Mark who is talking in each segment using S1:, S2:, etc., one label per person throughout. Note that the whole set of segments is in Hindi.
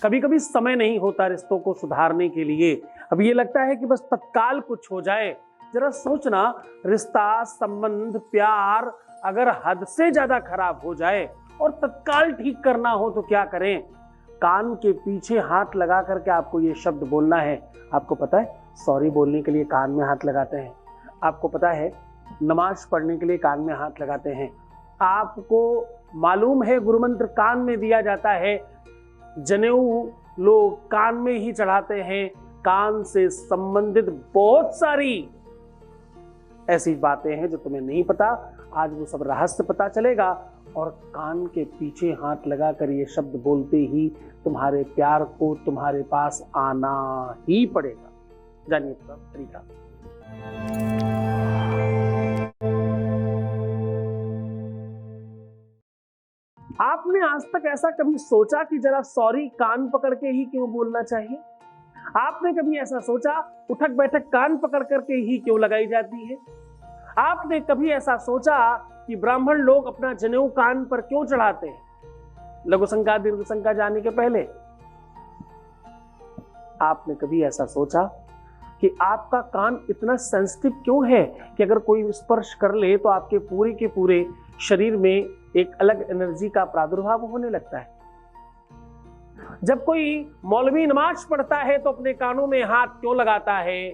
S1: कभी कभी समय नहीं होता रिश्तों को सुधारने के लिए। अब ये लगता है कि बस तत्काल कुछ हो जाए। जरा सोचना, रिश्ता, संबंध, प्यार अगर हद से ज्यादा खराब हो जाए और तत्काल ठीक करना हो तो क्या करें? कान के पीछे हाथ लगा करके आपको ये शब्द बोलना है। आपको पता है, सॉरी बोलने के लिए कान में हाथ लगाते हैं। आपको पता है, नमाज पढ़ने के लिए कान में हाथ लगाते हैं। आपको मालूम है, गुरुमंत्र कान में दिया जाता है। जनेऊ लोग कान में ही चढ़ाते हैं। कान से संबंधित बहुत सारी ऐसी बातें हैं जो तुम्हें नहीं पता। आज वो सब रहस्य पता चलेगा और कान के पीछे हाथ लगाकर ये शब्द बोलते ही तुम्हारे प्यार को तुम्हारे पास आना ही पड़ेगा। जानिए तरीका। आपने आज तक ऐसा कभी सोचा कि जरा सॉरी कान पकड़ के ही क्यों बोलना चाहिए? आपने कभी ऐसा सोचा उठक बैठक कान पकड़ करके ही क्यों लगाई जाती है? आपने कभी ऐसा सोचा कि ब्राह्मण लोग अपना जनेऊ कान पर क्यों चढ़ाते हैं लघु संज्ञा दीर्घ संज्ञा जाने के पहले? आपने कभी ऐसा सोचा कि आपका कान इतना सेंसिटिव क्यों है कि अगर कोई स्पर्श कर ले तो आपके पूरे के पूरे शरीर में एक अलग एनर्जी का प्रादुर्भाव होने लगता है? जब कोई मौलवी नमाज पढ़ता है तो अपने कानों में हाथ क्यों लगाता है?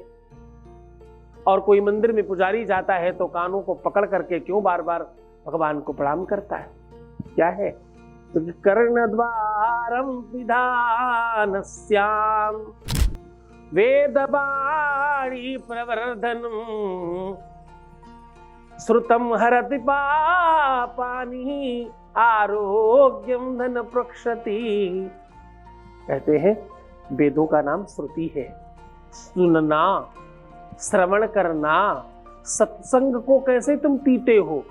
S1: और कोई मंदिर में पुजारी जाता है तो कानों को पकड़ करके क्यों बार बार भगवान को प्रणाम करता है? क्या है? तो कर्णद्वारम विधानस्याम वेदवाणी प्रवर्धनम श्रुतम हरति पापानि आरोग्यम धन प्रक्षति। कहते हैं वेदों का नाम श्रुति है। सुनना, श्रवण करना। सत्संग को कैसे तुम पीते हो?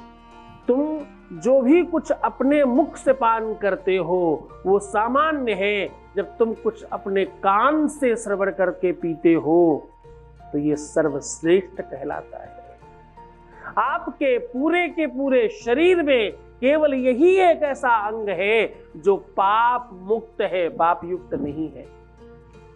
S1: तुम जो भी कुछ अपने मुख से पान करते हो वो सामान्य है। जब तुम कुछ अपने कान से श्रवण करके पीते हो तो ये सर्वश्रेष्ठ कहलाता है। आपके पूरे के पूरे शरीर में केवल यही एक ऐसा अंग है जो पाप मुक्त है, पाप युक्त नहीं है।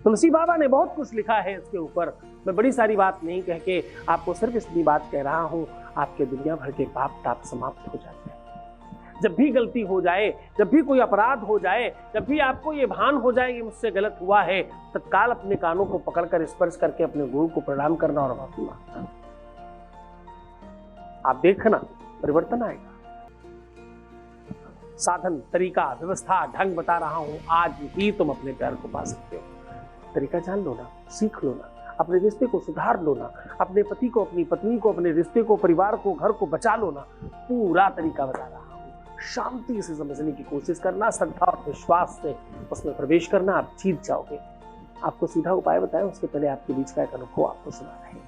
S1: तुलसी बाबा ने बहुत कुछ लिखा है इसके ऊपर। मैं बड़ी सारी बात नहीं कह के आपको सिर्फ इतनी बात कह रहा हूं, आपके दुनिया भर के पाप ताप समाप्त हो जाते हैं। जब भी गलती हो जाए, जब भी कोई अपराध हो जाए, जब भी आपको ये भान हो जाए कि मुझसे गलत हुआ है, तत्काल अपने कानों को पकड़कर स्पर्श करके अपने गुरु को प्रणाम करना और माफी मांगना। आप देखना परिवर्तन आएगा। साधन, तरीका, व्यवस्था, ढंग बता रहा हूं, आज ही तुम अपने प्यार को पा सकते हो। तरीका जान लो ना, सीख लो ना, अपने रिश्ते को सुधार लो ना, अपने पति को, अपनी पत्नी को, अपने रिश्ते को, परिवार को, घर को बचा लो ना। पूरा तरीका बता रहा हूं। शांति से समझने की कोशिश करना, श्रद्धा और विश्वास से उसमें प्रवेश करना, आप जीत जाओगे। आपको सीधा उपाय बताया, उसके पहले आपके बीच का एक अनुभव आपको सुना रहे हैं।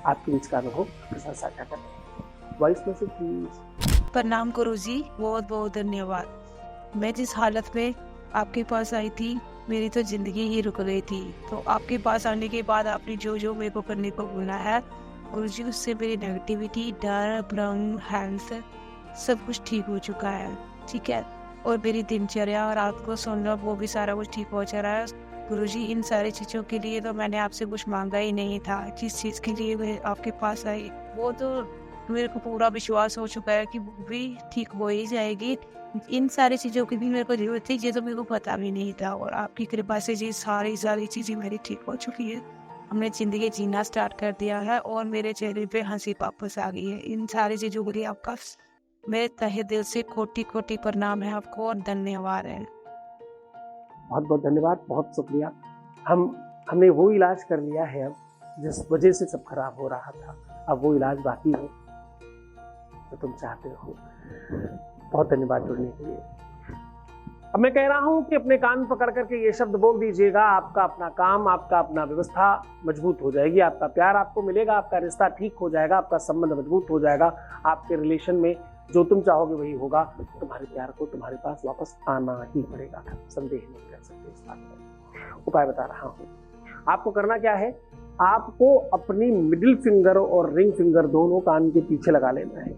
S1: आपके बीच का अनुभव आपके साथ साझा कर रहे हैं। Voice message please.
S2: प्रणाम गुरुजी, बहुत बहुत धन्यवाद। मैं जिस हालत में आपके पास आई थी, मेरी तो जिंदगी ही रुक गई थी। तो आपके पास आने के बाद आपने जो जो मेरे को करने को बोला है गुरुजी, उससे मेरी नेगेटिविटी, डर, भ्रम, हैंस सब कुछ ठीक हो चुका है। ठीक है, और मेरी दिनचर्या और रात को सोना वो भी सारा कुछ ठीक हो जा रहा है। गुरुजी, इन सारी चीज़ों के लिए तो मैंने आपसे कुछ मांगा ही नहीं था। जिस चीज़ के लिए मैं आपके पास आई वो तो मेरे को पूरा विश्वास हो चुका है कि वो भी ठीक हो ही जाएगी। इन सारी चीज़ों की भी मेरे को जरूरत थी, ये तो मेरे को पता भी नहीं था। और आपकी कृपा से जी सारी चीज़ें मेरी ठीक हो चुकी है। हमने ज़िंदगी जीना स्टार्ट कर दिया है और मेरे चेहरे पे हंसी वापस आ गई है। इन सारी चीज़ों के लिए आपका मेरे तहे दिल से कोटि कोटि प्रणाम है आपको और धन्यवाद है।
S1: बहुत बहुत धन्यवाद, बहुत शुक्रिया। हमने वो इलाज कर लिया है अब जिस वजह से सब खराब हो रहा था। अब वो इलाज बाकी है तो तुम चाहते हो। बहुत धन्यवाद जुड़ने के लिए। अब मैं कह रहा हूं कि अपने कान पकड़ करके ये शब्द बोल दीजिएगा। आपका अपना काम, आपका अपना व्यवस्था मजबूत हो जाएगी। आपका प्यार आपको मिलेगा, आपका रिश्ता ठीक हो जाएगा, आपका संबंध मजबूत हो जाएगा। आपके रिलेशन में जो तुम चाहोगे वही होगा। तुम्हारे प्यार को तुम्हारे पास वापस आना ही पड़ेगा, संदेह नहीं कर सकते इस बात में। उपाय बता रहा हूं। आपको करना क्या है, आपको अपनी मिडिल फिंगर और रिंग फिंगर दोनों कान के पीछे लगा लेना है।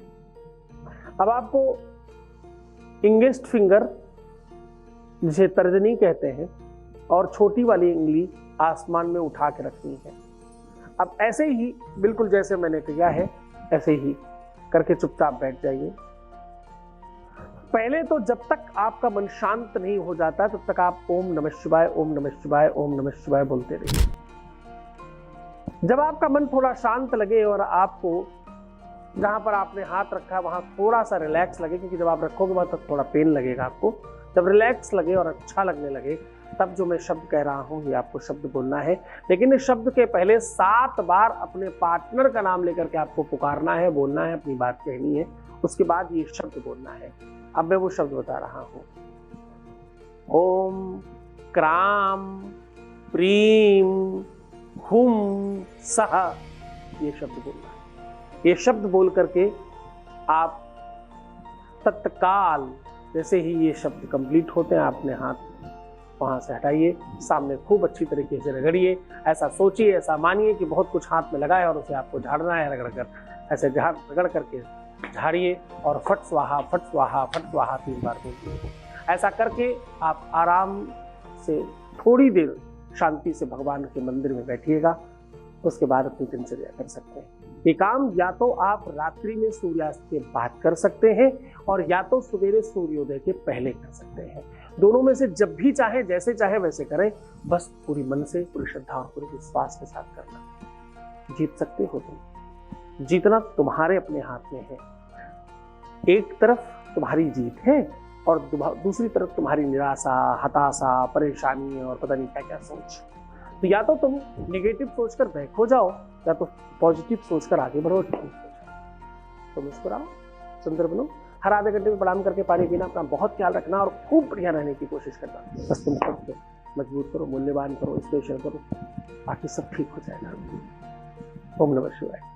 S1: अब आपको इंगेस्ट फिंगर, जिसे तर्जनी कहते हैं, और छोटी वाली उंगली आसमान में उठा के रखनी है। अब ऐसे ही बिल्कुल जैसे मैंने किया है ऐसे ही करके चुपचाप बैठ जाइए। पहले तो जब तक आपका मन शांत नहीं हो जाता तब तक आप ओम नमः शिवाय, ओम नमः शिवाय, ओम नमः शिवाय बोलते रहिए। जब आपका मन थोड़ा शांत लगे और आपको जहां पर आपने हाथ रखा है वहां थोड़ा सा रिलैक्स लगे, क्योंकि जब आप रखोगे वहां तक थोड़ा पेन लगेगा आपको, जब रिलैक्स लगे और अच्छा लगने लगे तब जो मैं शब्द कह रहा हूं ये आपको शब्द बोलना है। लेकिन इस शब्द के पहले 7 बार अपने पार्टनर का नाम लेकर के आपको पुकारना है, बोलना है, अपनी बात कहनी है, उसके बाद ये शब्द बोलना है। अब मैं वो शब्द बता रहा हूं। ओम क्राम प्रीम हुम सह, ये शब्द बोलना है। ये शब्द बोल करके आप तत्काल जैसे ही ये शब्द कंप्लीट होते हैं अपने हाथ वहां से हटाइए, सामने खूब अच्छी तरीके से रगड़िए। ऐसा सोचिए, ऐसा मानिए कि बहुत कुछ हाथ में लगा है और उसे आपको झाड़ना है। रगड़ कर ऐसे रगड़ करके झाड़िए और फट स्वाहा फट स्वाहा फट स्वाहा 3 बार बोलिए। ऐसा करके आप आराम से थोड़ी देर शांति से भगवान के मंदिर में बैठिएगा। उसके बाद अपनी दिनचर्या कर सकते हैं। ये काम या तो आप रात्रि में सूर्यास्त के बाद कर सकते हैं और या तो सवेरे सूर्योदय के पहले कर सकते हैं। दोनों में से जब भी चाहे, जैसे चाहे वैसे करें, बस पूरी मन से, पूरी श्रद्धा और पूरे विश्वास के साथ करना। जीत सकते हो तुम। जीतना तुम्हारे अपने हाथ में है। एक तरफ तुम्हारी जीत है और दूसरी तरफ तुम्हारी निराशा, हताशा, परेशानी और पता नहीं क्या क्या सोच। तो या तो तुम नेगेटिव सोचकर बैक हो जाओ या तो पॉजिटिव सोचकर आगे बढ़ो, ठीक हो जाओ। तो मुस्कुराओ, सुंदर बनो। हर आधे घंटे में प्रणाम करके पानी पीना, अपना बहुत ख्याल रखना और खूब बढ़िया रहने की कोशिश करना। बस तुम खुद को मजबूत करो, मूल्यवान करो, स्पेशल करो, बाकी सब ठीक हो जाएगा। ओम नमः शिवाय।